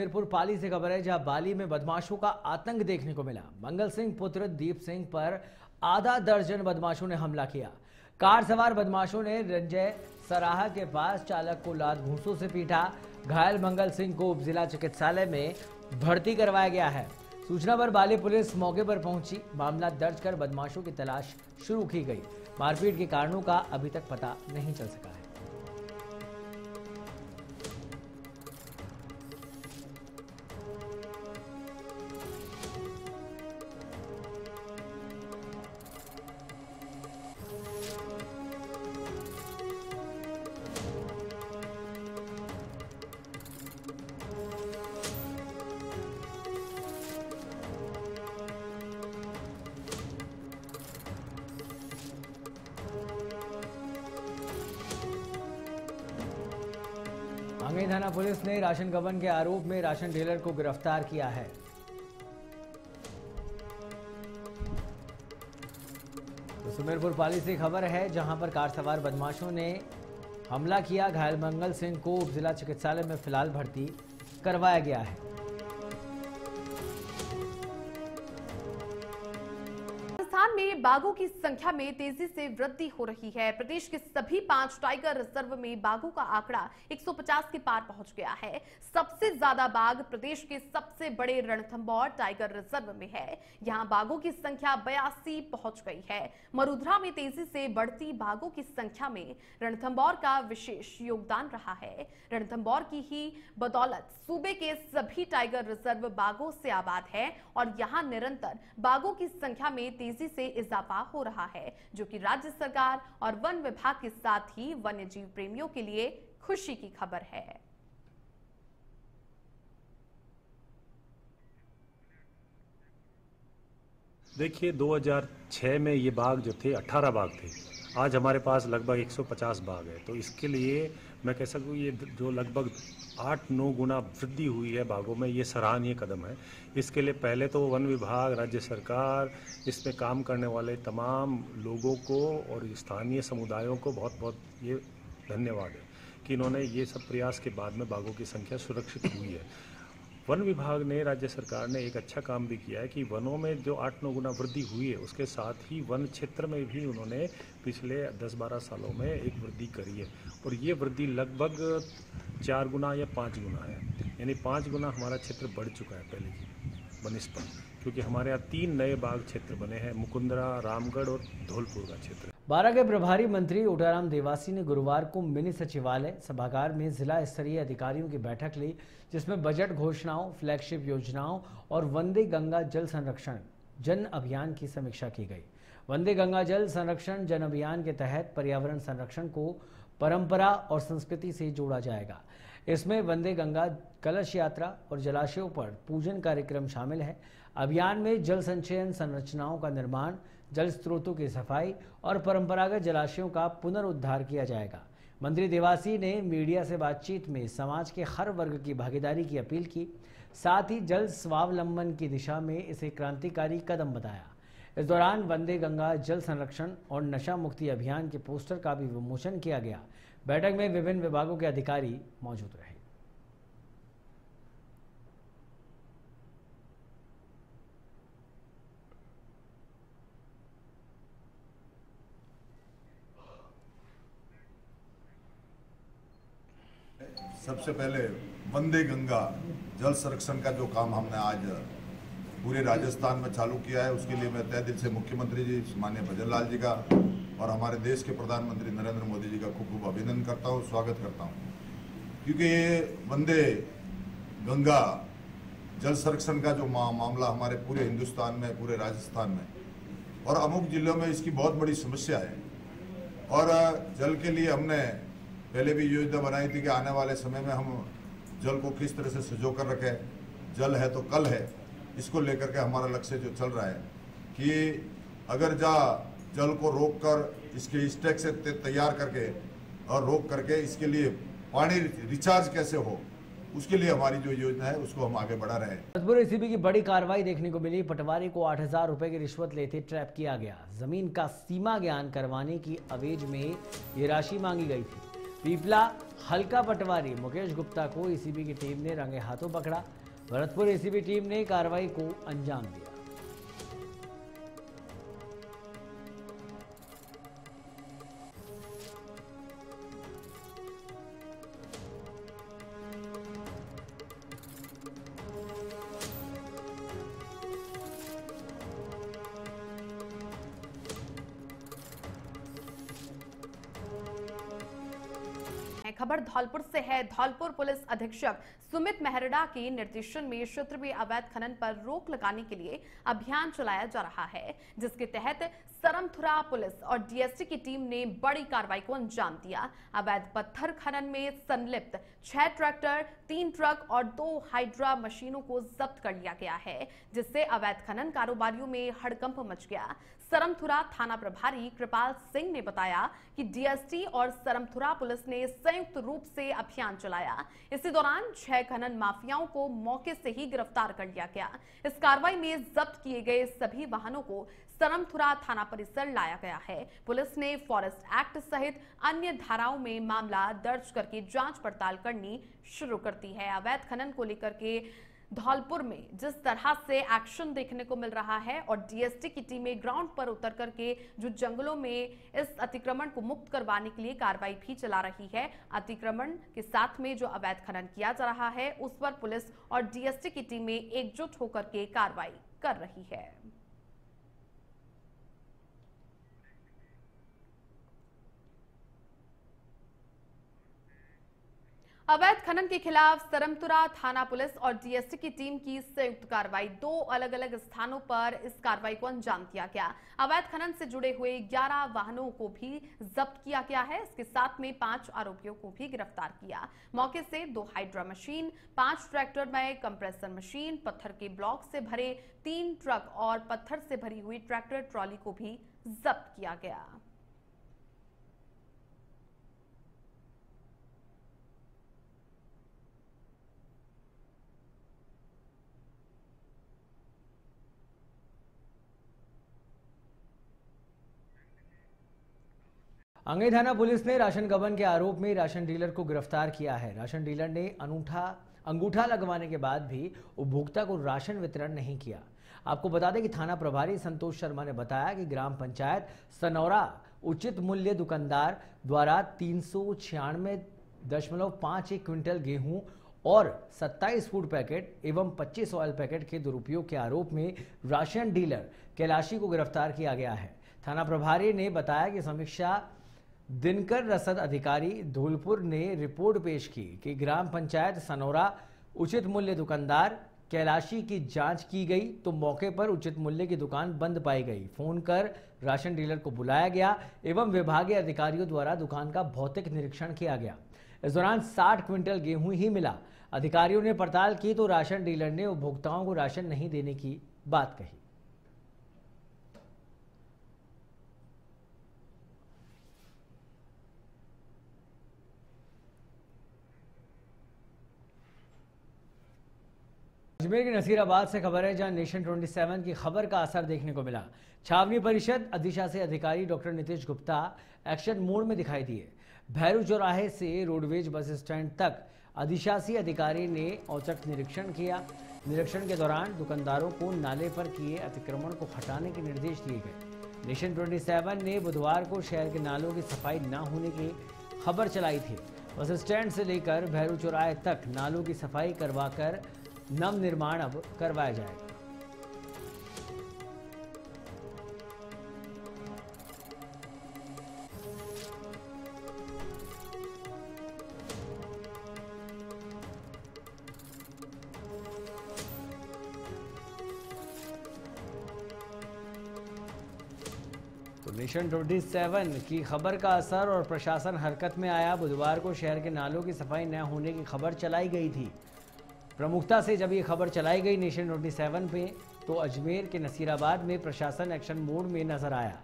मीरपुर पाली से खबर है, जहां बाली में बदमाशों का आतंक देखने को मिला। मंगल सिंह पुत्र दीप सिंह पर आधा दर्जन बदमाशों ने हमला किया। कार सवार बदमाशों ने रंजय सराहा के पास चालक को लात घूंसों से पीटा। घायल मंगल सिंह को उप जिला चिकित्सालय में भर्ती करवाया गया है। सूचना पर बाली पुलिस मौके पर पहुंची। मामला दर्ज कर बदमाशों की तलाश शुरू की गई। मारपीट के कारणों का अभी तक पता नहीं चल सका है। आंगई थाना पुलिस ने राशन गबन के आरोप में राशन डीलर को गिरफ्तार किया है। तो सुमेरपुर पाली से खबर है, जहां पर कार सवार बदमाशों ने हमला किया। घायल मंगल सिंह को उप जिला चिकित्सालय में फिलहाल भर्ती करवाया गया है। राजस्थान में बाघों की संख्या में तेजी से वृद्धि हो रही है। प्रदेश के सभी 5 टाइगर रिजर्व में बाघों का आंकड़ा 150 के पार पहुंच गया है। सबसे ज्यादा बाघ प्रदेश के सबसे बड़े रणथंभौर टाइगर रिजर्व में है। यहां बाघों की संख्या 82 पहुंच गई है। मरुधरा में तेजी से बढ़ती बाघों की संख्या में रणथंभौर का विशेष योगदान रहा है। रणथंभौर की ही बदौलत सूबे के सभी टाइगर रिजर्व बाघों से आबाद है और यहां निरंतर बाघों की संख्या में तेजी से इजाफा हो रहा है, जो कि राज्य सरकार और वन विभाग के साथ ही वन्य जीव प्रेमियों के लिए खुशी की खबर है। देखिए, 2006 में ये बाघ जो थे 18 बाघ थे। आज हमारे पास लगभग 150 बाघ है। तो इसके लिए मैं कह सकूँ ये जो लगभग 8-9 गुना वृद्धि हुई है बाघों में, ये सराहनीय कदम है। इसके लिए पहले तो वन विभाग, राज्य सरकार, इसमें काम करने वाले तमाम लोगों को और स्थानीय समुदायों को बहुत बहुत ये धन्यवाद है कि इन्होंने ये सब प्रयास के बाद में बाघों की संख्या सुरक्षित हुई है। वन विभाग ने, राज्य सरकार ने एक अच्छा काम भी किया है कि वनों में जो 8-9 गुना वृद्धि हुई है, उसके साथ ही वन क्षेत्र में भी उन्होंने पिछले 10-12 सालों में एक वृद्धि करी है और ये वृद्धि लगभग 4 गुना या 5 गुना है। यानी 5 गुना हमारा क्षेत्र बढ़ चुका है पहले की बनिस्पत, क्योंकि हमारे यहाँ 3 नए बाघ क्षेत्र बने हैं, मुकुंदरा, रामगढ़ और धौलपुर का क्षेत्र। बारह के प्रभारी मंत्री ओटाराम देवासी ने गुरुवार को मिनी सचिवालय सभागार में जिला स्तरीय अधिकारियों की बैठक ली, जिसमें बजट घोषणाओं, फ्लैगशिप योजनाओं और वंदे गंगा जल संरक्षण जन अभियान की समीक्षा की गई। वंदे गंगा जल संरक्षण जन अभियान के तहत पर्यावरण संरक्षण को परंपरा और संस्कृति से जोड़ा जाएगा। इसमें वंदे गंगा कलश यात्रा और जलाशयों पर पूजन कार्यक्रम शामिल है। अभियान में जल संचयन संरचनाओं का निर्माण, जल स्रोतों की सफाई और परंपरागत जलाशयों का पुनरुद्धार किया जाएगा। मंत्री देवासी ने मीडिया से बातचीत में समाज के हर वर्ग की भागीदारी की अपील की। साथ ही जल स्वावलंबन की दिशा में इसे क्रांतिकारी कदम बताया। इस दौरान वंदे गंगा जल संरक्षण और नशा मुक्ति अभियान के पोस्टर का भी विमोचन किया गया। बैठक में विभिन्न विभागों के अधिकारी मौजूद रहे। सबसे पहले वंदे गंगा जल संरक्षण का जो काम हमने आज पूरे राजस्थान में चालू किया है, उसके लिए मैं तहे दिल से मुख्यमंत्री जी माननीय भजन लाल जी का और हमारे देश के प्रधानमंत्री नरेंद्र मोदी जी का खूब खूब अभिनंदन करता हूँ, स्वागत करता हूँ। क्योंकि ये वंदे गंगा जल संरक्षण का जो मामला हमारे पूरे हिंदुस्तान में, पूरे राजस्थान में और अमुक जिलों में इसकी बहुत बड़ी समस्या है। और जल के लिए हमने पहले भी योजना बनाई थी कि आने वाले समय में हम जल को किस तरह से संजो कर रखें। जल है तो कल है, इसको लेकर के हमारा लक्ष्य जो चल रहा है कि अगर जल को रोक कर इसके स्टैक से तैयार करके और रोक करके इसके लिए पानी रिचार्ज कैसे हो, उसके लिए हमारी जो योजना है उसको हम आगे बढ़ा रहे हैं। भरतपुर एसीबी की बड़ी कार्रवाई देखने को मिली। पटवारी को 8,000 रुपए की रिश्वत लेते ट्रैप किया गया। जमीन का सीमा ज्ञान करवाने की अवेज में ये राशि मांगी गई थी। पीपला हल्का पटवारी मुकेश गुप्ता को एसीबी की टीम ने रंगे हाथों पकड़ा। भरतपुर एसीबी टीम ने कार्रवाई को अंजाम दिया। खबर धौलपुर से है। धौलपुर पुलिस अधीक्षक सुमित मेहरड़ा के निर्देशन में क्षेत्र में अवैध खनन पर रोक लगाने के लिए अभियान चलाया जा रहा है, जिसके तहत सरमथुरा पुलिस और डीएसटी की टीम ने बड़ी कार्रवाई को अंजाम दिया। अवैध पत्थर खनन में संलिप्त 6 ट्रैक्टर, 3 ट्रक और 2 हाइड्रा मशीनों को जब्त कर लिया गया है, जिससे अवैध खनन कारोबारियों में हड़कंप मच गया। सरमथुरा थाना प्रभारी कृपाल सिंह ने बताया कि डीएसटी और सरमथुरा पुलिस ने संयुक्त रूप से अभियान चलाया। इसी दौरान 6 खनन माफियाओं को मौके से ही गिरफ्तार कर लिया गया। इस कार्रवाई में जब्त किए गए सभी वाहनों को सरमथुरा थाना परिसर लाया गया है। पुलिस ने फॉरेस्ट एक्ट सहित अन्य धाराओं में मामला दर्ज करके जांच पड़ताल करनी शुरू कर दी है। अवैध खनन को लेकर के धौलपुर में जिस तरह से एक्शन देखने को मिल रहा है और डीएसटी की टीमें ग्राउंड पर उतर करके जो जंगलों में इस अतिक्रमण को मुक्त करवाने के लिए कार्रवाई भी चला रही है। अतिक्रमण के साथ में जो अवैध खनन किया जा रहा है उस पर पुलिस और डीएसटी की टीमें एकजुट होकर के कार्रवाई कर रही है। अवैध खनन के खिलाफ सरमथुरा थाना पुलिस और डीएसटी की टीम की संयुक्त कार्रवाई। 2 अलग-अलग स्थानों पर इस कार्रवाई को अंजाम दिया गया। अवैध खनन से जुड़े हुए 11 वाहनों को भी जब्त किया गया है। इसके साथ में 5 आरोपियों को भी गिरफ्तार किया। मौके से 2 हाइड्रा मशीन, 5 ट्रैक्टर में कंप्रेसर मशीन, पत्थर के ब्लॉक से भरे 3 ट्रक और पत्थर से भरी हुई ट्रैक्टर ट्रॉली को भी जब्त किया गया। अंगई थाना पुलिस ने राशन गबन के आरोप में राशन डीलर को गिरफ्तार किया है। राशन डीलर ने अंगूठा लगवाने के बाद भी उपभोक्ता को राशन वितरण नहीं किया। आपको बता दें कि थाना प्रभारी संतोष शर्मा ने बताया कि ग्राम पंचायत सनौरा उचित मूल्य दुकानदार द्वारा 396.51 क्विंटल गेहूं और 27 फूड पैकेट एवं 25 ऑयल पैकेट के दुरुपयोग के आरोप में राशन डीलर कैलाशी को गिरफ्तार किया गया है। थाना प्रभारी ने बताया कि समीक्षा दिनकर रसद अधिकारी धौलपुर ने रिपोर्ट पेश की कि ग्राम पंचायत सनौरा उचित मूल्य दुकानदार कैलाशी की जांच की गई तो मौके पर उचित मूल्य की दुकान बंद पाई गई। फोन कर राशन डीलर को बुलाया गया एवं विभागीय अधिकारियों द्वारा दुकान का भौतिक निरीक्षण किया गया। इस दौरान 60 क्विंटल गेहूं ही मिला। अधिकारियों ने पड़ताल की तो राशन डीलर ने उपभोक्ताओं को राशन नहीं देने की बात कही। अजमेर के नसीराबाद से खबर है, जहां नेशन 27 की खबर का असर देखने को मिला। छावनी परिषद अधिशासी अधिकारी doctor Nitesh Gupta action mode में दिखाई दिए। भैरू चौराहे से रोडवेज बस स्टैंड तक अधिशासी अधिकारी ने औचक निरीक्षण किया। निरीक्षण के दौरान दुकानदारों को नाले पर किए अतिक्रमण को हटाने के निर्देश दिए गए। नेशन 27 ने बुधवार को शहर के नालों की सफाई न होने की खबर चलाई थी। बस स्टैंड से लेकर भैरू चौराहे तक नालों की सफाई करवाकर नव निर्माण अब करवाया जाएगा। तो नेशन 27 की खबर का असर और प्रशासन हरकत में आया। बुधवार को शहर के नालों की सफाई न होने की खबर चलाई गई थी। प्रमुखता से जब ये खबर चलाई गई नेशन 27 पे, तो अजमेर के नसीराबाद में प्रशासन एक्शन मोड में नजर आया।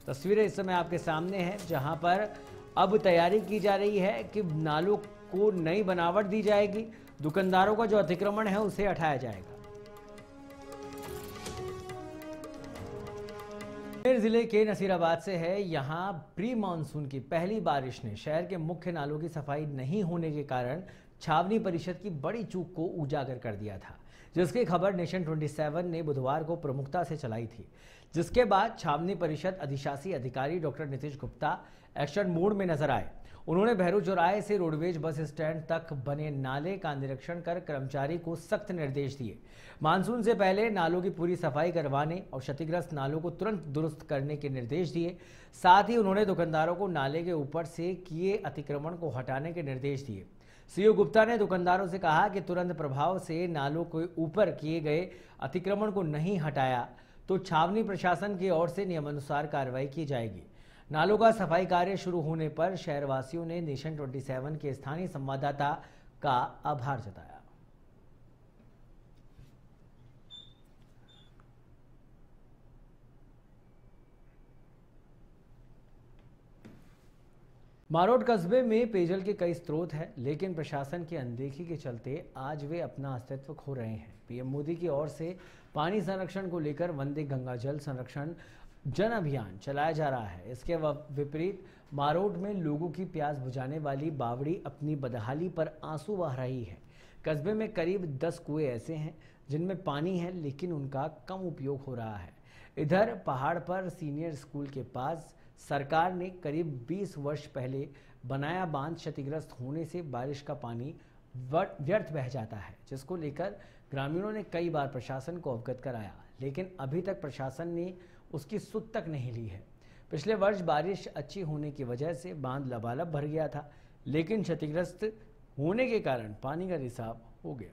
तस्वीरें इस समय आपके सामने हैं, जहां पर अब तैयारी की जा रही है कि नालों को नई बनावट दी जाएगी। दुकानदारों का जो अतिक्रमण है उसे हटाया जाएगा। अजमेर जिले के नसीराबाद से है। यहाँ प्री मानसून की पहली बारिश ने शहर के मुख्य नालों की सफाई नहीं होने के कारण छावनी परिषद की बड़ी चूक को उजागर कर दिया था, जिसकी खबर नेशन 27 ने बुधवार को प्रमुखता से चलाई थी। जिसके बाद छावनी परिषद अधिशासी अधिकारी doctor Nitish Gupta action mode में नजर आए। उन्होंने भैरू चौराहे से रोडवेज बस स्टैंड तक बने नाले का निरीक्षण कर कर्मचारी को सख्त निर्देश दिए। मानसून से पहले नालों की पूरी सफाई करवाने और क्षतिग्रस्त नालों को तुरंत दुरुस्त करने के निर्देश दिए। साथ ही उन्होंने दुकानदारों को नाले के ऊपर से किए अतिक्रमण को हटाने के निर्देश दिए। सीओ गुप्ता ने दुकानदारों से कहा कि तुरंत प्रभाव से नालों के ऊपर किए गए अतिक्रमण को नहीं हटाया तो छावनी प्रशासन की ओर से नियमानुसार कार्रवाई की जाएगी। नालों का सफाई कार्य शुरू होने पर शहरवासियों ने नेशन 27 के स्थानीय संवाददाता का आभार जताया। मारोट कस्बे में पेयजल के कई स्रोत हैं, लेकिन प्रशासन की अनदेखी के चलते आज वे अपना अस्तित्व खो रहे हैं। पीएम मोदी की ओर से पानी संरक्षण को लेकर वंदे गंगा जल संरक्षण जन अभियान चलाया जा रहा है। इसके विपरीत मारोट में लोगों की प्यास बुझाने वाली बावड़ी अपनी बदहाली पर आंसू बहा रही है। कस्बे में करीब 10 कुएं ऐसे हैं जिनमें पानी है, लेकिन उनका कम उपयोग हो रहा है। इधर पहाड़ पर सीनियर स्कूल के पास सरकार ने करीब 20 वर्ष पहले बनाया बांध क्षतिग्रस्त होने से बारिश का पानी व्यर्थ बह जाता है, जिसको लेकर ग्रामीणों ने कई बार प्रशासन को अवगत कराया, लेकिन अभी तक प्रशासन ने उसकी सुध तक नहीं ली है। पिछले वर्ष बारिश अच्छी होने की वजह से बांध लबालब भर गया था, लेकिन क्षतिग्रस्त होने के कारण पानी का रिसाव हो गया।